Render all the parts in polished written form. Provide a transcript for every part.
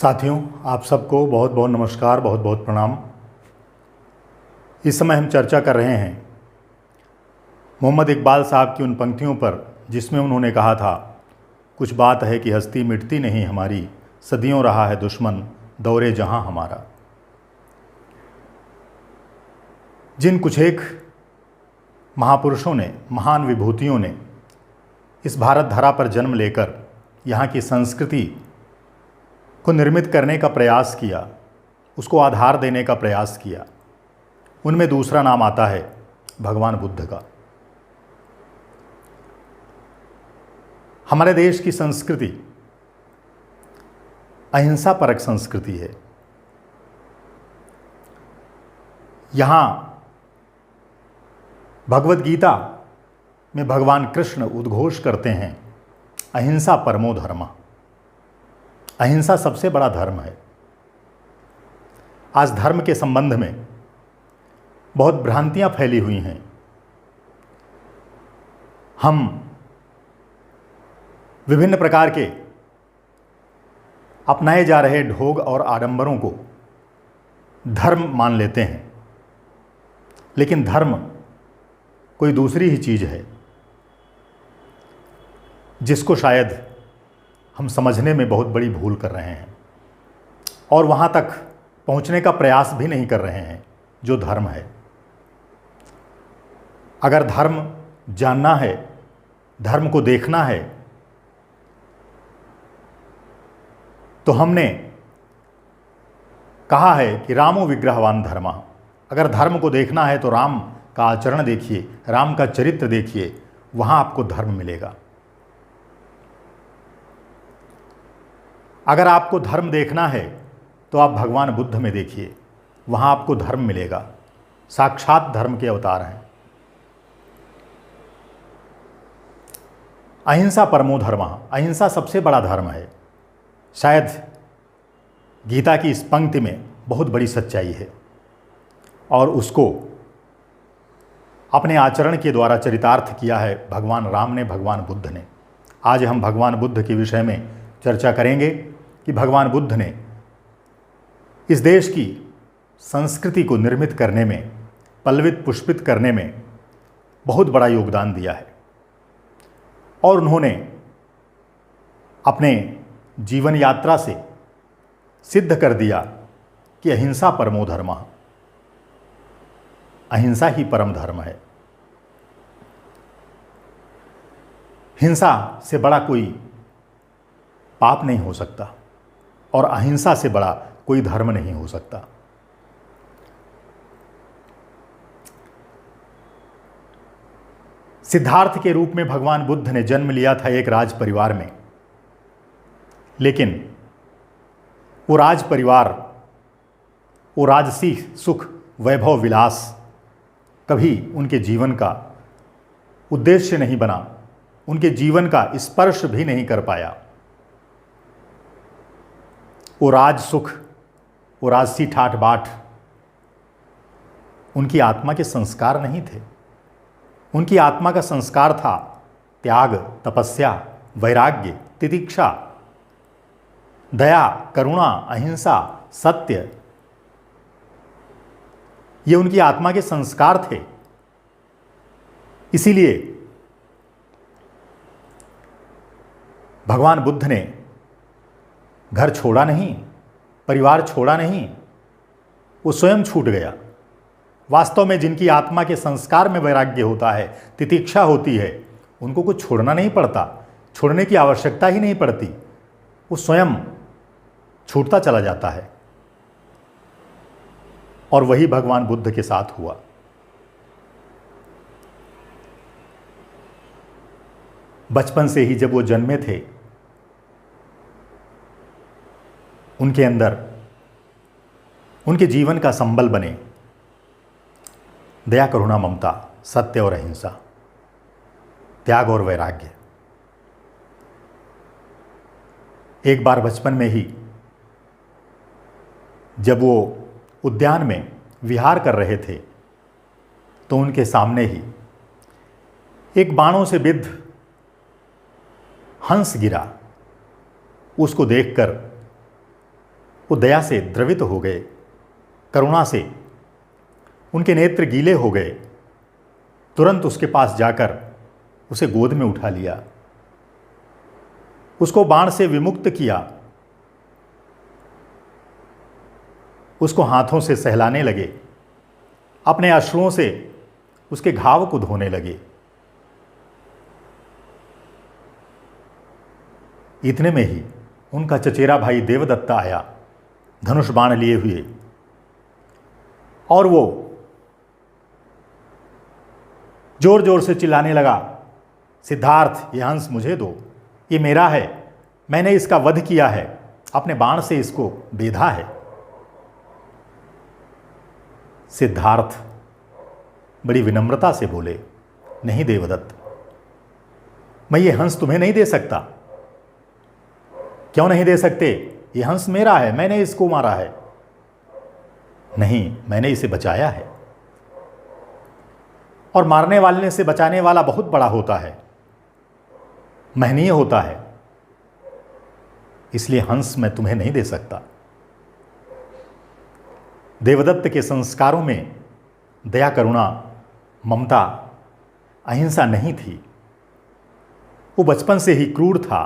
साथियों, आप सबको बहुत बहुत नमस्कार, बहुत बहुत प्रणाम। इस समय हम चर्चा कर रहे हैं मोहम्मद इकबाल साहब की उन पंक्तियों पर जिसमें उन्होंने कहा था, कुछ बात है कि हस्ती मिटती नहीं हमारी, सदियों रहा है दुश्मन दौरे जहां हमारा। जिन कुछ एक महापुरुषों ने, महान विभूतियों ने इस भारत धरा पर जन्म लेकर यहाँ की संस्कृति को निर्मित करने का प्रयास किया, उसको आधार देने का प्रयास किया, उनमें दूसरा नाम आता है भगवान बुद्ध का। हमारे देश की संस्कृति अहिंसा परक संस्कृति है। यहाँ भगवद गीता में भगवान कृष्ण उद्घोष करते हैं, अहिंसा परमो धर्म। अहिंसा सबसे बड़ा धर्म है। आज धर्म के संबंध में बहुत भ्रांतियां फैली हुई हैं। हम विभिन्न प्रकार के अपनाए जा रहे ढोंग और आडंबरों को धर्म मान लेते हैं, लेकिन धर्म कोई दूसरी ही चीज़ है जिसको शायद हम समझने में बहुत बड़ी भूल कर रहे हैं और वहाँ तक पहुँचने का प्रयास भी नहीं कर रहे हैं जो धर्म है। अगर धर्म जानना है, धर्म को देखना है, तो हमने कहा है कि रामो विग्रहवान धर्मा। अगर धर्म को देखना है तो राम का आचरण देखिए, राम का चरित्र देखिए, वहाँ आपको धर्म मिलेगा। अगर आपको धर्म देखना है तो आप भगवान बुद्ध में देखिए, वहाँ आपको धर्म मिलेगा। साक्षात धर्म के अवतार हैं। अहिंसा परमो धर्म, अहिंसा सबसे बड़ा धर्म है। शायद गीता की इस पंक्ति में बहुत बड़ी सच्चाई है और उसको अपने आचरण के द्वारा चरितार्थ किया है भगवान राम ने, भगवान बुद्ध ने। आज हम भगवान बुद्ध के विषय में चर्चा करेंगे कि भगवान बुद्ध ने इस देश की संस्कृति को निर्मित करने में, पल्लवित पुष्पित करने में बहुत बड़ा योगदान दिया है और उन्होंने अपने जीवन यात्रा से सिद्ध कर दिया कि अहिंसा परमो धर्म, अहिंसा ही परम धर्म है। हिंसा से बड़ा कोई पाप नहीं हो सकता और अहिंसा से बड़ा कोई धर्म नहीं हो सकता। सिद्धार्थ के रूप में भगवान बुद्ध ने जन्म लिया था एक राज परिवार में, लेकिन वो राज परिवार, वो राजसी सुख, वैभव, विलास कभी उनके जीवन का उद्देश्य नहीं बना, उनके जीवन का स्पर्श भी नहीं कर पाया। वो राज सुख, वो राजसी ठाठ बाट उनकी आत्मा के संस्कार नहीं थे। उनकी आत्मा का संस्कार था त्याग, तपस्या, वैराग्य, तितिक्षा, दया, करुणा, अहिंसा, सत्य। ये उनकी आत्मा के संस्कार थे। इसीलिए भगवान बुद्ध ने घर छोड़ा नहीं, परिवार छोड़ा नहीं, वो स्वयं छूट गया। वास्तव में जिनकी आत्मा के संस्कार में वैराग्य होता है, तितिक्षा होती है, उनको कुछ छोड़ना नहीं पड़ता, छोड़ने की आवश्यकता ही नहीं पड़ती, वो स्वयं छूटता चला जाता है। और वही भगवान बुद्ध के साथ हुआ। बचपन से ही जब वो जन्मे थे, उनके अंदर, उनके जीवन का संबल बने दया, करुणा, ममता, सत्य और अहिंसा, त्याग और वैराग्य। एक बार बचपन में ही जब वो उद्यान में विहार कर रहे थे तो उनके सामने ही एक बाणों से बिद्ध हंस गिरा। उसको देखकर वो दया से द्रवित हो गए, करुणा से उनके नेत्र गीले हो गए। तुरंत उसके पास जाकर उसे गोद में उठा लिया, उसको बाण से विमुक्त किया, उसको हाथों से सहलाने लगे, अपने अश्रुओं से उसके घाव को धोने लगे। इतने में ही उनका चचेरा भाई देवदत्त आया, धनुष बाण लिए हुए, और वो जोर जोर से चिल्लाने लगा, सिद्धार्थ, ये हंस मुझे दो, ये मेरा है, मैंने इसका वध किया है, अपने बाण से इसको बेधा है। सिद्धार्थ बड़ी विनम्रता से बोले, नहीं देवदत्त, मैं ये हंस तुम्हें नहीं दे सकता। क्यों नहीं दे सकते? ये हंस मेरा है, मैंने इसको मारा है। नहीं, मैंने इसे बचाया है, और मारने वाले से बचाने वाला बहुत बड़ा होता है, महनीय होता है, इसलिए हंस मैं तुम्हें नहीं दे सकता। देवदत्त के संस्कारों में दया, करुणा, ममता, अहिंसा नहीं थी। वो बचपन से ही क्रूर था,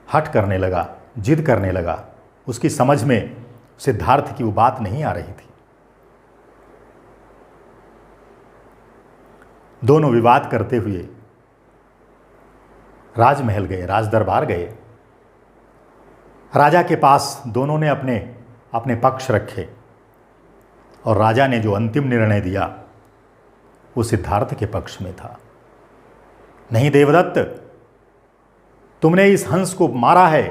हठ करने लगा, जिद करने लगा। उसकी समझ में सिद्धार्थ की वो बात नहीं आ रही थी। दोनों विवाद करते हुए राजमहल गए, राजदरबार गए। राजा के पास दोनों ने अपने अपने पक्ष रखे, और राजा ने जो अंतिम निर्णय दिया वो सिद्धार्थ के पक्ष में था। नहीं देवदत्त, तुमने इस हंस को मारा है,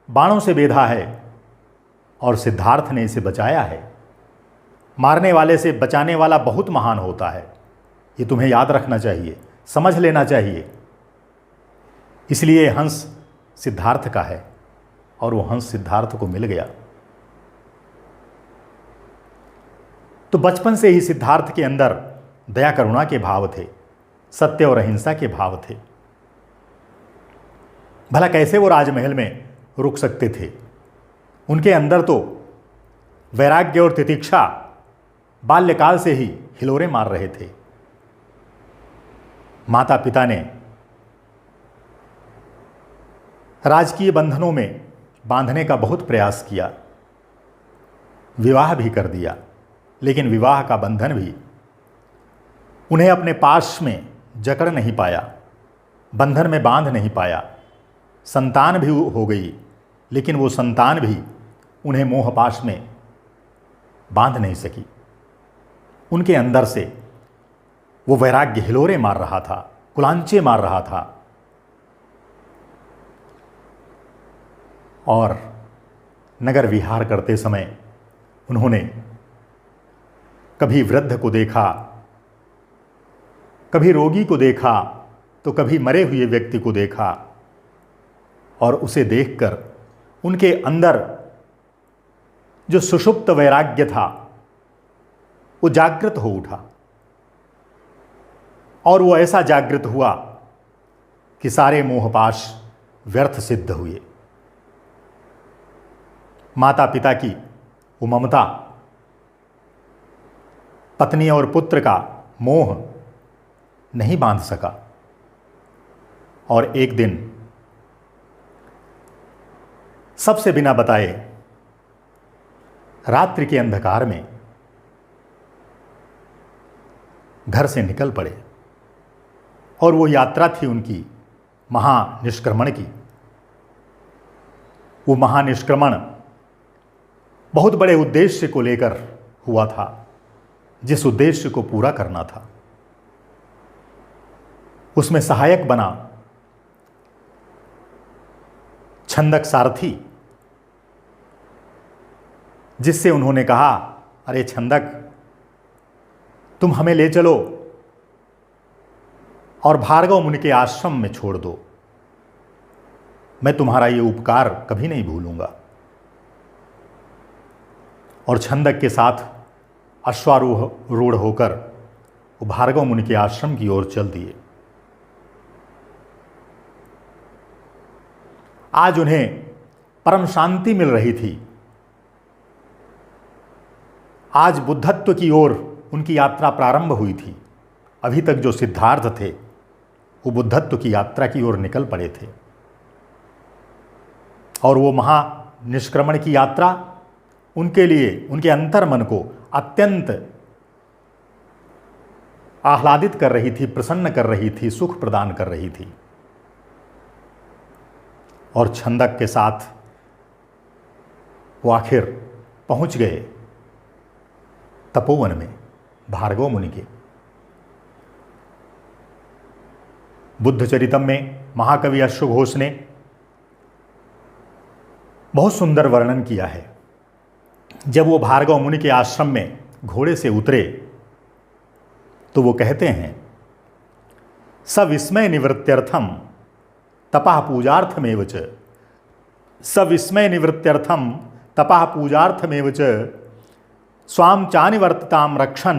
बाणों से बेधा है, और सिद्धार्थ ने इसे बचाया है। मारने वाले से बचाने वाला बहुत महान होता है, ये तुम्हें याद रखना चाहिए, समझ लेना चाहिए। इसलिए हंस सिद्धार्थ का है, और वो हंस सिद्धार्थ को मिल गया। तो बचपन से ही सिद्धार्थ के अंदर दया, करुणा के भाव थे, सत्य और अहिंसा के भाव थे। भला कैसे वो राजमहल में रुक सकते थे? उनके अंदर तो वैराग्य और तितिक्षा बाल्यकाल से ही हिलोरे मार रहे थे। माता पिता ने राजकीय बंधनों में बांधने का बहुत प्रयास किया, विवाह भी कर दिया, लेकिन विवाह का बंधन भी उन्हें अपने पाश में जकड़ नहीं पाया, बंधन में बांध नहीं पाया। संतान भी हो गई, लेकिन वो संतान भी उन्हें मोहपाश में बांध नहीं सकी। उनके अंदर से वो वैराग्य हिलोरे मार रहा था, कुलांचे मार रहा था। और नगर विहार करते समय उन्होंने कभी वृद्ध को देखा, कभी रोगी को देखा, तो कभी मरे हुए व्यक्ति को देखा, और उसे देखकर उनके अंदर जो सुषुप्त वैराग्य था वो जागृत हो उठा, और वो ऐसा जागृत हुआ कि सारे मोहपाश व्यर्थ सिद्ध हुए। माता पिता की वो ममता, पत्नी और पुत्र का मोह नहीं बांध सका, और एक दिन सबसे बिना बताए रात्रि के अंधकार में घर से निकल पड़े। और वो यात्रा थी उनकी महानिष्क्रमण की। वो महानिष्क्रमण बहुत बड़े उद्देश्य को लेकर हुआ था, जिस उद्देश्य को पूरा करना था। उसमें सहायक बना छंदक सारथी, जिससे उन्होंने कहा, अरे छंदक, तुम हमें ले चलो और भार्गव मुनि के आश्रम में छोड़ दो, मैं तुम्हारा ये उपकार कभी नहीं भूलूंगा। और छंदक के साथ अश्वारूढ़ होकर वो भार्गव मुनि के आश्रम की ओर चल दिए। आज उन्हें परम शांति मिल रही थी। आज बुद्धत्व की ओर उनकी यात्रा प्रारंभ हुई थी। अभी तक जो सिद्धार्थ थे वो बुद्धत्व की यात्रा की ओर निकल पड़े थे, और वो महानिष्क्रमण की यात्रा उनके लिए, उनके अंतर मन को अत्यंत आह्लादित कर रही थी, प्रसन्न कर रही थी, सुख प्रदान कर रही थी। और छंदक के साथ वो आखिर पहुंच गए तपोवन में, भार्गव मुनि के। बुद्ध चरितम में महाकवि अश्वघोष ने बहुत सुंदर वर्णन किया है। जब वो भार्गव मुनि के आश्रम में घोड़े से उतरे तो वो कहते हैं, सविस्मय निवृत्त्यर्थम तपः पूजार्थमेव च, सविस्मय निवृत्त्यर्थम तपः पूजार्थमेव च स्वाम चानिवर्तिताम रक्षन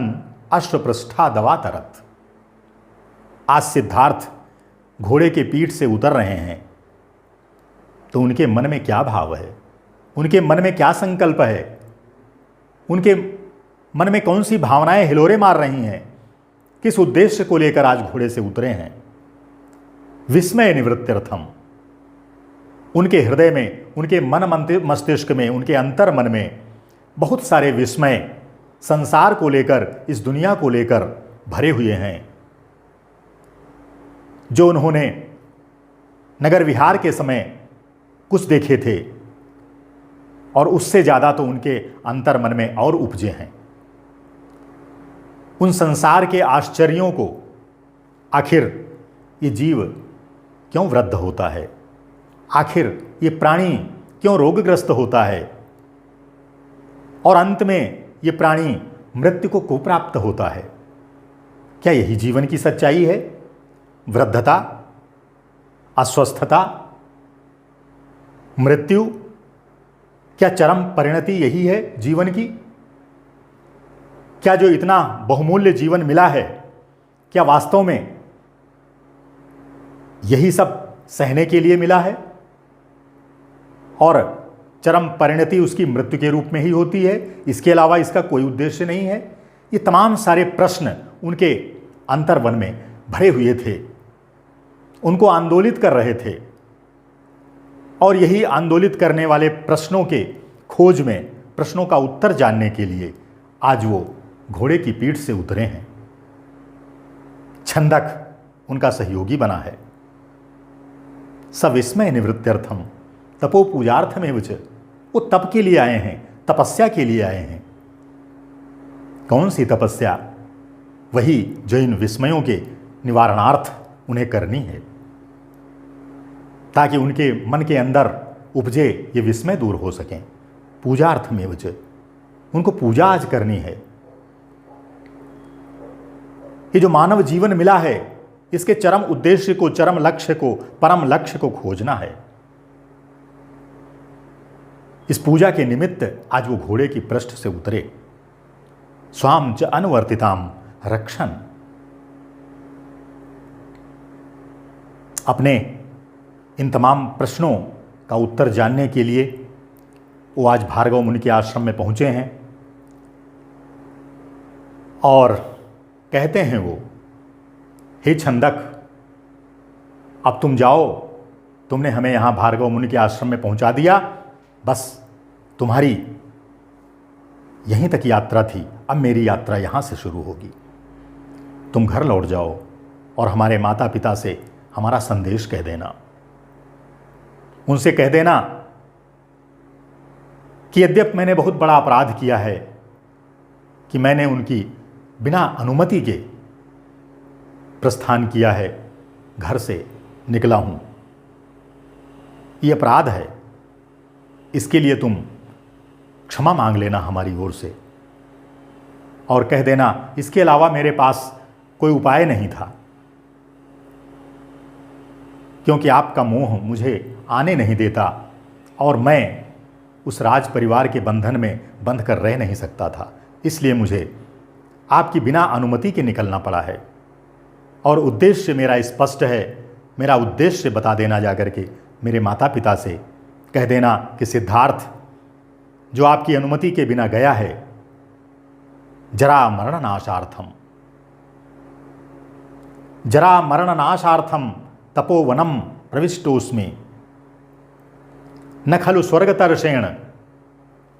अश्वपृष्ठादवातरत। आज सिद्धार्थ घोड़े के पीठ से उतर रहे हैं तो उनके मन में क्या भाव है, उनके मन में क्या संकल्प है, उनके मन में कौन सी भावनाएं हिलोरे मार रही हैं, किस उद्देश्य को लेकर आज घोड़े से उतरे हैं। विस्मय निवृत्त्यर्थम, उनके हृदय में, उनके मन मस्तिष्क में, उनके अंतर मन में बहुत सारे विस्मय संसार को लेकर, इस दुनिया को लेकर भरे हुए हैं। जो उन्होंने नगर विहार के समय कुछ देखे थे और उससे ज़्यादा तो उनके अंतर मन में और उपजे हैं। उन संसार के आश्चर्यों को, आखिर ये जीव क्यों वृद्ध होता है, आखिर ये प्राणी क्यों रोगग्रस्त होता है, और अंत में ये प्राणी मृत्यु को कुप्राप्त होता है। क्या यही जीवन की सच्चाई है? वृद्धता, अस्वस्थता, मृत्यु, क्या चरम परिणति यही है जीवन की? क्या जो इतना बहुमूल्य जीवन मिला है, क्या वास्तव में यही सब सहने के लिए मिला है? और चरम परिणति उसकी मृत्यु के रूप में ही होती है, इसके अलावा इसका कोई उद्देश्य नहीं है? ये तमाम सारे प्रश्न उनके अंतर्मन में भरे हुए थे, उनको आंदोलित कर रहे थे। और यही आंदोलित करने वाले प्रश्नों के खोज में, प्रश्नों का उत्तर जानने के लिए आज वो घोड़े की पीठ से उतरे हैं। छंदक उनका सहयोगी बना है। सविस्मय निवृत्त्यर्थम तपो पूजार्थमेव च, वो तप के लिए आए हैं, तपस्या के लिए आए हैं। कौन सी तपस्या? वही जो इन विस्मयों के निवारणार्थ उन्हें करनी है, ताकि उनके मन के अंदर उपजे ये विस्मय दूर हो सकें। पूजार्थमेव च, उनको पूजा आज करनी है। ये जो मानव जीवन मिला है, इसके चरम उद्देश्य को, चरम लक्ष्य को, परम लक्ष्य को खोजना है। इस पूजा के निमित्त आज वो घोड़े की पृष्ठ से उतरे। स्वाम च अनुवर्तिताम रक्षण, अपने इन तमाम प्रश्नों का उत्तर जानने के लिए वो आज भार्गव मुनि के आश्रम में पहुंचे हैं। और कहते हैं वो, हे छंदक, अब तुम जाओ, तुमने हमें यहाँ भार्गव मुनि के आश्रम में पहुँचा दिया, बस तुम्हारी यहीं तक यात्रा थी, अब मेरी यात्रा यहाँ से शुरू होगी। तुम घर लौट जाओ और हमारे माता पिता से हमारा संदेश कह देना। उनसे कह देना कि यद्यपि मैंने बहुत बड़ा अपराध किया है कि मैंने उनकी बिना अनुमति के प्रस्थान किया है, घर से निकला हूँ, ये अपराध है, इसके लिए तुम क्षमा मांग लेना हमारी ओर से। और कह देना, इसके अलावा मेरे पास कोई उपाय नहीं था, क्योंकि आपका मोह मुझे आने नहीं देता और मैं उस राज परिवार के बंधन में बंध कर रह नहीं सकता था, इसलिए मुझे आपकी बिना अनुमति के निकलना पड़ा है। और उद्देश्य मेरा स्पष्ट है, मेरा उद्देश्य बता देना जाकर के मेरे माता पिता से कह देना कि सिद्धार्थ, जो आपकी अनुमति के बिना गया है, जरा मरणनाशार्थम तपोवनम प्रविष्टोस्मि न खलु स्वर्गतर्षेण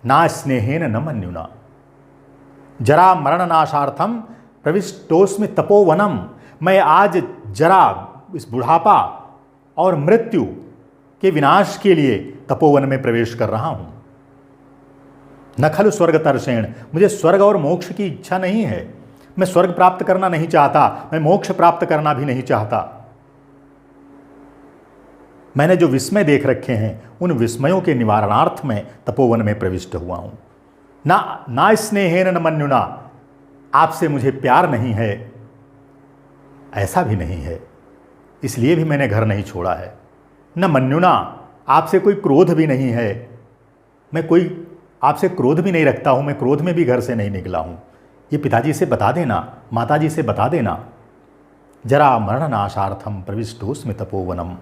ना स्नेहेन न मन्युना। जरा मरणनाशार्थम प्रविष्टोस्मि तपोवनम, मैं आज जरा, इस बुढ़ापा और मृत्यु के विनाश के लिए तपोवन में प्रवेश कर रहा हूं। न खलु स्वर्गतर्षेण, मुझे स्वर्ग और मोक्ष की इच्छा नहीं है। मैं स्वर्ग प्राप्त करना नहीं चाहता, मैं मोक्ष प्राप्त करना भी नहीं चाहता। मैंने जो विस्मय देख रखे हैं, उन विस्मयों के निवारणार्थ में तपोवन में प्रविष्ट हुआ हूं। ना स्नेहेन न मन्युना, आपसे मुझे प्यार नहीं है, ऐसा भी नहीं है, इसलिए भी मैंने घर नहीं छोड़ा है। न मन्युना, आपसे कोई क्रोध भी नहीं है, मैं कोई आपसे क्रोध भी नहीं रखता हूं, मैं क्रोध में भी घर से नहीं निकला हूं। ये पिताजी से बता देना, माताजी से बता देना। जरा मरणनाशार्थम प्रविष्टोस्मि तपोवनम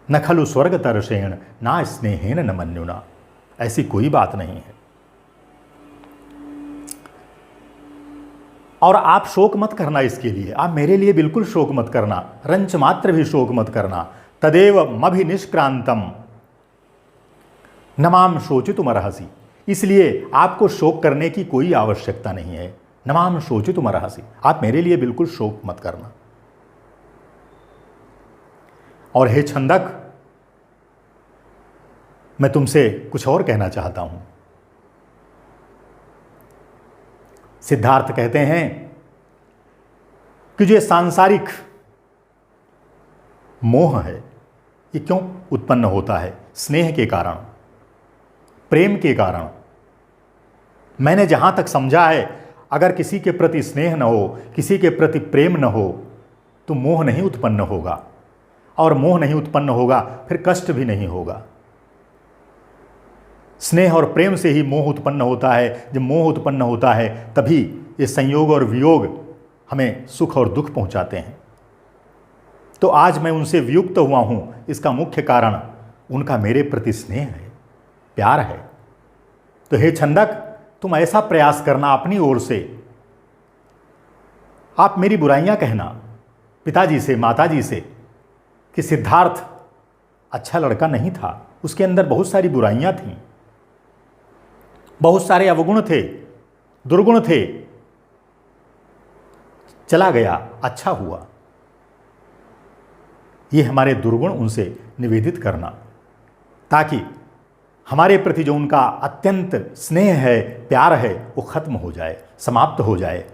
न खलु स्वर्गतर्षेण ना स्नेहेन न मन्युना। ऐसी कोई बात नहीं है। और आप शोक मत करना इसके लिए, आप मेरे लिए बिल्कुल शोक मत करना, रंच मात्र भी शोक मत करना। तदेव मभि निष्क्रांतम नमाम शोचितुमर्हसि, इसलिए आपको शोक करने की कोई आवश्यकता नहीं है। नमाम शोचितुमर्हसि, आप मेरे लिए बिल्कुल शोक मत करना। और हे छंदक, मैं तुमसे कुछ और कहना चाहता हूं। सिद्धार्थ कहते हैं कि जो सांसारिक मोह है, ये क्यों उत्पन्न होता है? स्नेह के कारण, प्रेम के कारण। मैंने जहां तक समझा है, अगर किसी के प्रति स्नेह न हो, किसी के प्रति प्रेम न हो, तो मोह नहीं उत्पन्न होगा, और मोह नहीं उत्पन्न होगा फिर कष्ट भी नहीं होगा। स्नेह और प्रेम से ही मोह उत्पन्न होता है। जब मोह उत्पन्न होता है तभी ये संयोग और वियोग हमें सुख और दुख पहुंचाते हैं। तो आज मैं उनसे वियुक्त हुआ हूं, इसका मुख्य कारण उनका मेरे प्रति स्नेह है, प्यार है। तो हे छंदक, तुम ऐसा प्रयास करना अपनी ओर से, आप मेरी बुराइयां कहना पिताजी से, माताजी से, कि सिद्धार्थ अच्छा लड़का नहीं था, उसके अंदर बहुत सारी बुराइयां थीं, बहुत सारे अवगुण थे, दुर्गुण थे, चला गया, अच्छा हुआ। ये हमारे दुर्गुण उनसे निवेदित करना, ताकि हमारे प्रति जो उनका अत्यंत स्नेह है, प्यार है, वो खत्म हो जाए, समाप्त हो जाए।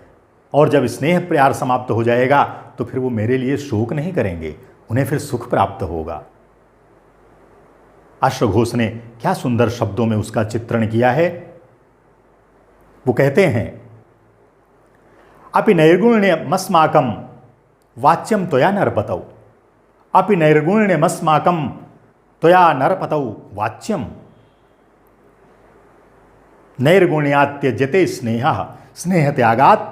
और जब स्नेह प्यार समाप्त हो जाएगा तो फिर वो मेरे लिए शोक नहीं करेंगे, उन्हें फिर सुख प्राप्त होगा। अश्वघोष ने क्या सुंदर शब्दों में उसका चित्रण किया है। वो कहते हैं, अपि नैर्गुण्यमस्माकं वाच्यं त्वया नरपतौ, अपि नैर्गुण्यमस्माकं त्वया नरपतौ वाच्यं, नैर्गुण्यात् त्यज्यते स्नेहः स्नेह त्यागात्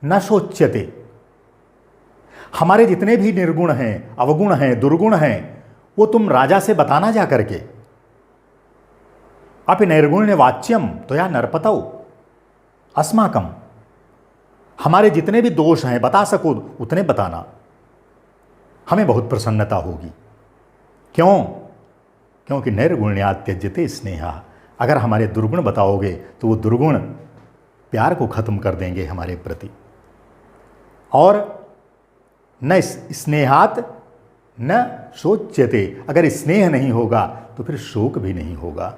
न शोच्यते। हमारे जितने भी निर्गुण हैं, अवगुण हैं, दुर्गुण हैं, वो तुम राजा से बताना जा करके। अपि नैर्गुण्य वाच्यम त्वया नरपतौ अस्माकम, हमारे जितने भी दोष हैं बता सको उतने बताना, हमें बहुत प्रसन्नता होगी। क्यों? क्योंकि नैर्गुण्यात् त्यज्यते स्नेहः, अगर हमारे दुर्गुण बताओगे तो वो दुर्गुण प्यार को खत्म कर देंगे हमारे प्रति। और न स्नेहात न शोच्यते, अगर स्नेह नहीं होगा तो फिर शोक भी नहीं होगा,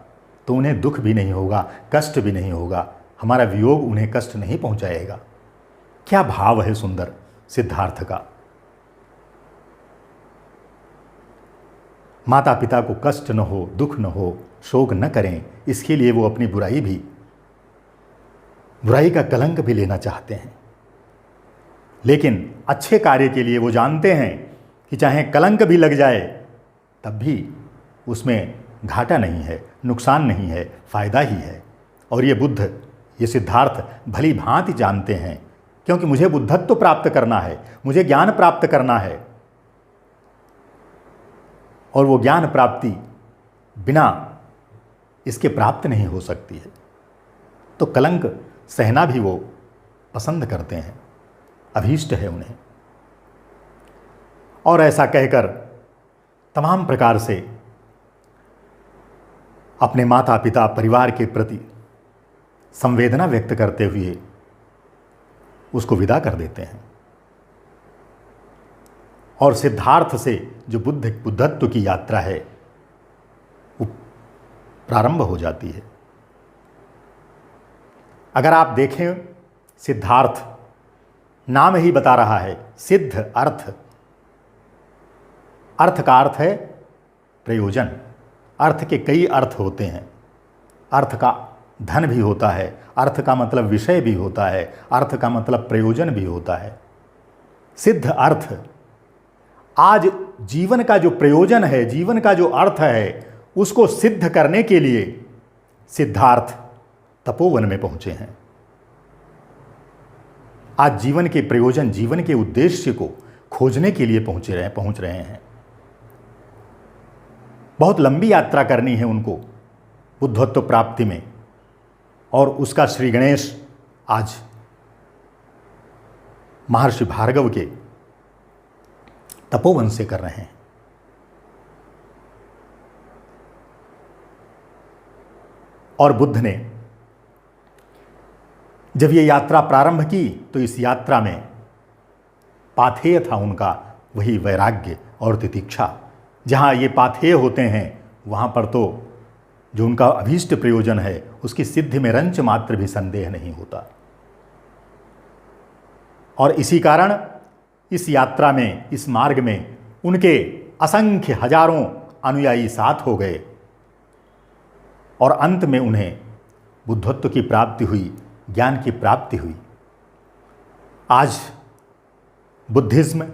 तो उन्हें दुख भी नहीं होगा, कष्ट भी नहीं होगा, हमारा वियोग उन्हें कष्ट नहीं पहुंचाएगा। क्या भाव है सुंदर सिद्धार्थ का। माता पिता को कष्ट न हो, दुख न हो, शोक न करें, इसके लिए वो अपनी बुराई का कलंक भी लेना चाहते हैं। लेकिन अच्छे कार्य के लिए वो जानते हैं कि चाहे कलंक भी लग जाए तब भी उसमें घाटा नहीं है, नुकसान नहीं है, फायदा ही है। और ये सिद्धार्थ भली भांति जानते हैं, क्योंकि मुझे बुद्धत्व प्राप्त करना है, मुझे ज्ञान प्राप्त करना है। और वो ज्ञान प्राप्ति बिना इसके प्राप्त नहीं हो सकती है। तो कलंक सहना भी वो पसंद करते हैं, अभीष्ट है उन्हें। और ऐसा कहकर तमाम प्रकार से अपने माता पिता परिवार के प्रति संवेदना व्यक्त करते हुए उसको विदा कर देते हैं। और सिद्धार्थ से जो बुद्धत्व की यात्रा है वो प्रारंभ हो जाती है। अगर आप देखें, सिद्धार्थ नाम ही बता रहा है, सिद्ध अर्थ, अर्थ का अर्थ है प्रयोजन। अर्थ के कई अर्थ होते हैं। अर्थ का धन भी होता है, अर्थ का मतलब विषय भी होता है, अर्थ का मतलब प्रयोजन भी होता है। सिद्ध अर्थ, आज जीवन का जो प्रयोजन है, जीवन का जो अर्थ है, उसको सिद्ध करने के लिए सिद्धार्थ तपोवन में पहुंचे हैं। आज जीवन के प्रयोजन, जीवन के उद्देश्य को खोजने के लिए पहुंच रहे हैं। बहुत लंबी यात्रा करनी है उनको बुद्धत्व प्राप्ति में, और उसका श्री गणेश आज महर्षि भार्गव के तपोवन से कर रहे हैं। और बुद्ध ने जब ये यात्रा प्रारंभ की तो इस यात्रा में पाथेय था उनका वही वैराग्य और तितिक्षा। जहाँ ये पाथेय होते हैं वहाँ पर तो जो उनका अभीष्ट प्रयोजन है उसकी सिद्धि में रंच मात्र भी संदेह नहीं होता। और इसी कारण इस यात्रा में, इस मार्ग में उनके असंख्य हजारों अनुयायी साथ हो गए और अंत में उन्हें बुद्धत्व की प्राप्ति हुई, ज्ञान की प्राप्ति हुई। आज बुद्धिज्म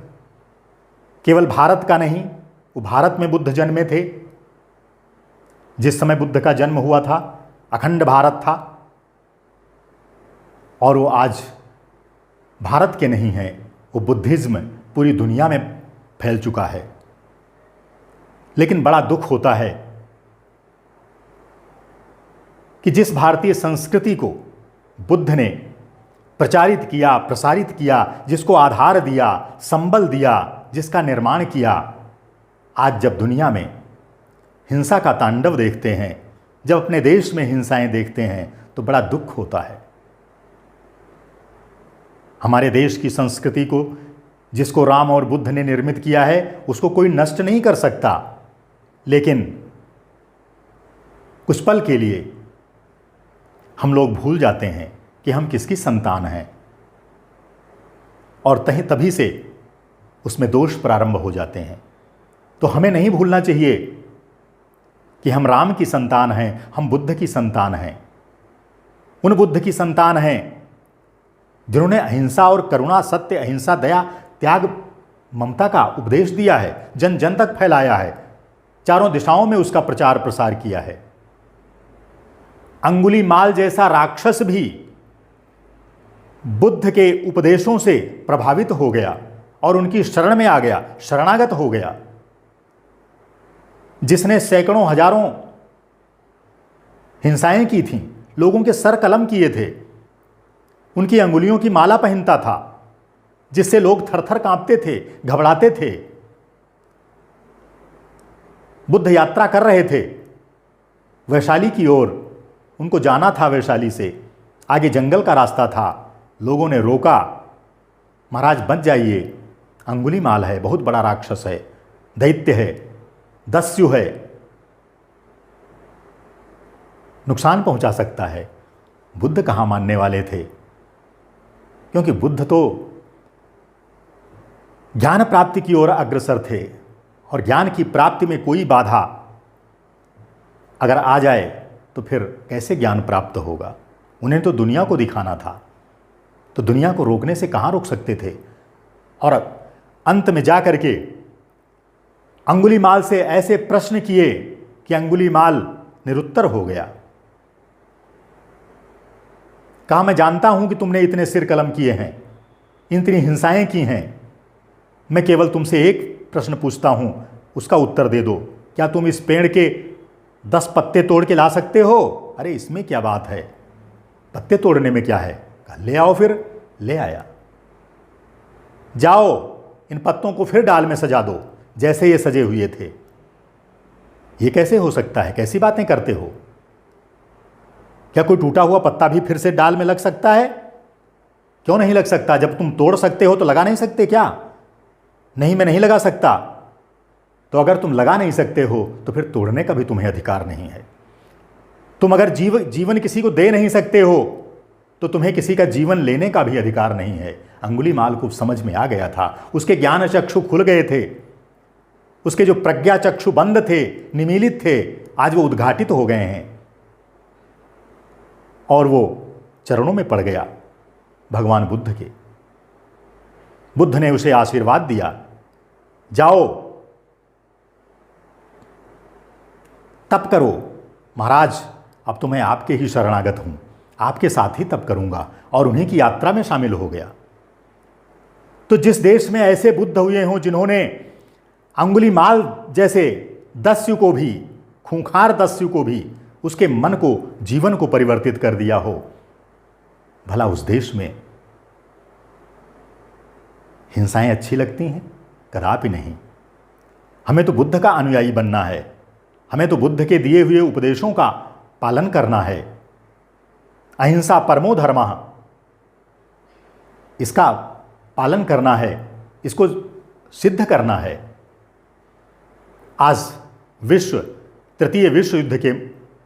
केवल भारत का नहीं, वो भारत में बुद्ध जन्मे थे। जिस समय बुद्ध का जन्म हुआ था अखंड भारत था, और वो आज भारत के नहीं हैं, वो बुद्धिज्म पूरी दुनिया में फैल चुका है। लेकिन बड़ा दुख होता है कि जिस भारतीय संस्कृति को बुद्ध ने प्रचारित किया, प्रसारित किया, जिसको आधार दिया, संबल दिया, जिसका निर्माण किया, आज जब दुनिया में हिंसा का तांडव देखते हैं, जब अपने देश में हिंसाएं देखते हैं तो बड़ा दुख होता है। हमारे देश की संस्कृति को जिसको राम और बुद्ध ने निर्मित किया है उसको कोई नष्ट नहीं कर सकता, लेकिन कुछ पल के लिए हम लोग भूल जाते हैं कि हम किसकी संतान हैं, और तभी से उसमें दोष प्रारंभ हो जाते हैं। तो हमें नहीं भूलना चाहिए कि हम राम की संतान हैं, हम बुद्ध की संतान हैं। उन बुद्ध की संतान हैं जिन्होंने अहिंसा और करुणा, सत्य, अहिंसा, दया, त्याग, ममता का उपदेश दिया है, जन जन तक फैलाया है, चारों दिशाओं में उसका प्रचार प्रसार किया है। अंगुलीमाल जैसा राक्षस भी बुद्ध के उपदेशों से प्रभावित हो गया और उनकी शरण में आ गया, शरणागत हो गया। जिसने सैकड़ों हजारों हिंसाएं की थीं, लोगों के सर कलम किए थे, उनकी अंगुलियों की माला पहनता था, जिससे लोग थरथर कांपते थे, घबराते थे। बुद्ध यात्रा कर रहे थे वैशाली की ओर, उनको जाना था वैशाली से, आगे जंगल का रास्ता था। लोगों ने रोका, महाराज बच जाइए, अंगुलीमाल है, बहुत बड़ा राक्षस है, दैत्य है, दस्यु है, नुकसान पहुंचा सकता है। बुद्ध कहाँ मानने वाले थे, क्योंकि बुद्ध तो ज्ञान प्राप्ति की ओर अग्रसर थे, और ज्ञान की प्राप्ति में कोई बाधा अगर आ जाए तो फिर कैसे ज्ञान प्राप्त होगा। उन्हें तो दुनिया को दिखाना था, तो दुनिया को रोकने से कहाँ रोक सकते थे। और अंत में जा करके अंगुलीमाल से ऐसे प्रश्न किए कि अंगुलीमाल निरुत्तर हो गया। कहा, मैं जानता हूं कि तुमने इतने सिर कलम किए हैं, इतनी हिंसाएं की हैं, मैं केवल तुमसे एक प्रश्न पूछता हूं, उसका उत्तर दे दो। क्या तुम इस पेड़ के 10 पत्ते तोड़ के ला सकते हो? अरे इसमें क्या बात है, पत्ते तोड़ने में क्या है? कहा ले आओ। फिर ले आया। जाओ इन पत्तों को फिर डाल में सजा दो जैसे ये सजे हुए थे। ये कैसे हो सकता है? कैसी बातें करते हो? क्या कोई टूटा हुआ पत्ता भी फिर से डाल में लग सकता है? क्यों नहीं लग सकता? जब तुम तोड़ सकते हो तो लगा नहीं सकते क्या? नहीं, मैं नहीं लगा सकता। तो अगर तुम लगा नहीं सकते हो तो फिर तोड़ने का भी तुम्हें अधिकार नहीं है। तुम अगर जीवन किसी को दे नहीं सकते हो तो तुम्हें किसी का जीवन लेने का भी अधिकार नहीं है। अंगुलीमाल को समझ में आ गया था, उसके ज्ञान चक्षु खुल गए थे, उसके जो प्रज्ञा चक्षु बंद थे, निमीलित थे, आज वो उद्घाटित हो गए हैं और वो चरणों में पड़ गया भगवान बुद्ध के। बुद्ध ने उसे आशीर्वाद दिया, जाओ तप करो। महाराज अब तो मैं आपके ही शरणागत हूं, आपके साथ ही तप करूंगा, और उन्हीं की यात्रा में शामिल हो गया। तो जिस देश में ऐसे बुद्ध हुए हों जिन्होंने अंगुलीमाल जैसे दस्यु को भी, खूंखार दस्यु को भी, उसके मन को, जीवन को परिवर्तित कर दिया हो, भला उस देश में हिंसाएं अच्छी लगती हैं? कदापि नहीं। हमें तो बुद्ध का अनुयायी बनना है, हमें तो बुद्ध के दिए हुए उपदेशों का पालन करना है। अहिंसा परमो धर्मः, इसका पालन करना है, इसको सिद्ध करना है। आज विश्व तृतीय विश्व युद्ध के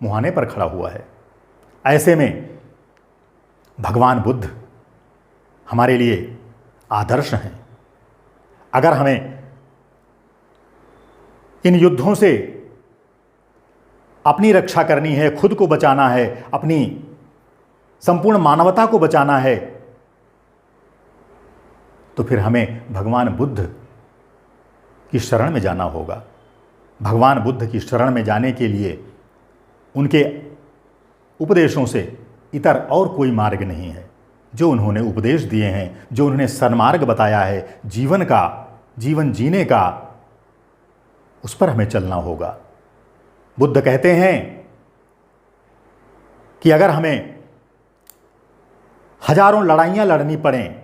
मुहाने पर खड़ा हुआ है। ऐसे में भगवान बुद्ध हमारे लिए आदर्श हैं। अगर हमें इन युद्धों से अपनी रक्षा करनी है, खुद को बचाना है, अपनी संपूर्ण मानवता को बचाना है, तो फिर हमें भगवान बुद्ध की शरण में जाना होगा। भगवान बुद्ध की शरण में जाने के लिए उनके उपदेशों से इतर और कोई मार्ग नहीं है। जो उन्होंने उपदेश दिए हैं, जो उन्होंने सन्मार्ग बताया है जीवन का, जीवन जीने का, उस पर हमें चलना होगा। बुद्ध कहते हैं कि अगर हमें हजारों लड़ाइयाँ लड़नी पड़ें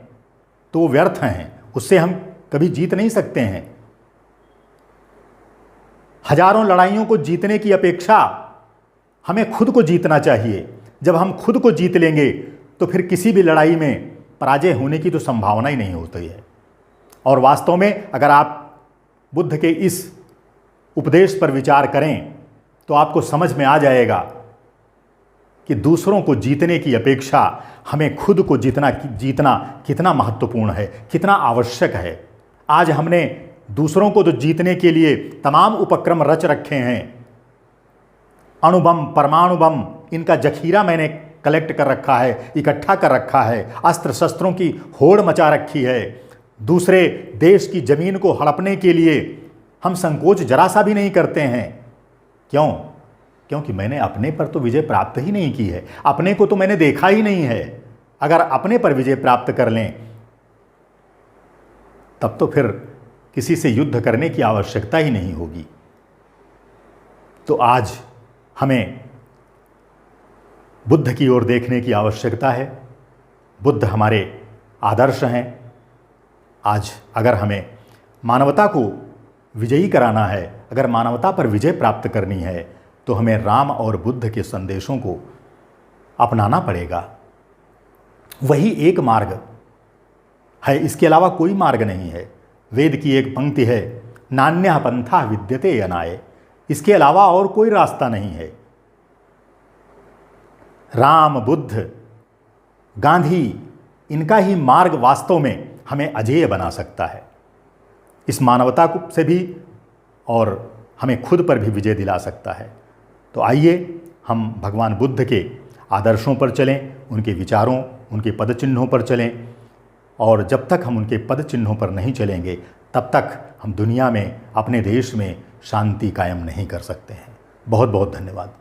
तो वो व्यर्थ हैं, उससे हम कभी जीत नहीं सकते हैं। हजारों लड़ाइयों को जीतने की अपेक्षा हमें खुद को जीतना चाहिए। जब हम खुद को जीत लेंगे तो फिर किसी भी लड़ाई में पराजय होने की तो संभावना ही नहीं होती है। और वास्तव में अगर आप बुद्ध के इस उपदेश पर विचार करें तो आपको समझ में आ जाएगा कि दूसरों को जीतने की अपेक्षा हमें खुद को जीतना कितना महत्वपूर्ण है, कितना आवश्यक है। आज हमने दूसरों को तो जीतने के लिए तमाम उपक्रम रच रखे हैं। अणुबम, परमाणु बम, इनका जखीरा मैंने कलेक्ट कर रखा है, इकट्ठा कर रखा है। अस्त्र शस्त्रों की होड़ मचा रखी है। दूसरे देश की जमीन को हड़पने के लिए हम संकोच जरा सा भी नहीं करते हैं। क्यों? क्योंकि मैंने अपने पर तो विजय प्राप्त ही नहीं की है, अपने को तो मैंने देखा ही नहीं है। अगर अपने पर विजय प्राप्त कर लें तब तो फिर किसी से युद्ध करने की आवश्यकता ही नहीं होगी। तो आज हमें बुद्ध की ओर देखने की आवश्यकता है। बुद्ध हमारे आदर्श हैं। आज अगर हमें मानवता को विजयी कराना है, अगर मानवता पर विजय प्राप्त करनी है, तो हमें राम और बुद्ध के संदेशों को अपनाना पड़ेगा। वही एक मार्ग है, इसके अलावा कोई मार्ग नहीं है। वेद की एक पंक्ति है, नान्यः पंथा विद्यते अनाय, इसके अलावा और कोई रास्ता नहीं है। राम, बुद्ध, गांधी, इनका ही मार्ग वास्तव में हमें अजेय बना सकता है, इस मानवता को से भी, और हमें खुद पर भी विजय दिला सकता है। तो आइए हम भगवान बुद्ध के आदर्शों पर चलें, उनके विचारों, उनके पद चिन्हों पर चलें। और जब तक हम उनके पद चिन्हों पर नहीं चलेंगे तब तक हम दुनिया में, अपने देश में शांति कायम नहीं कर सकते हैं। बहुत बहुत धन्यवाद।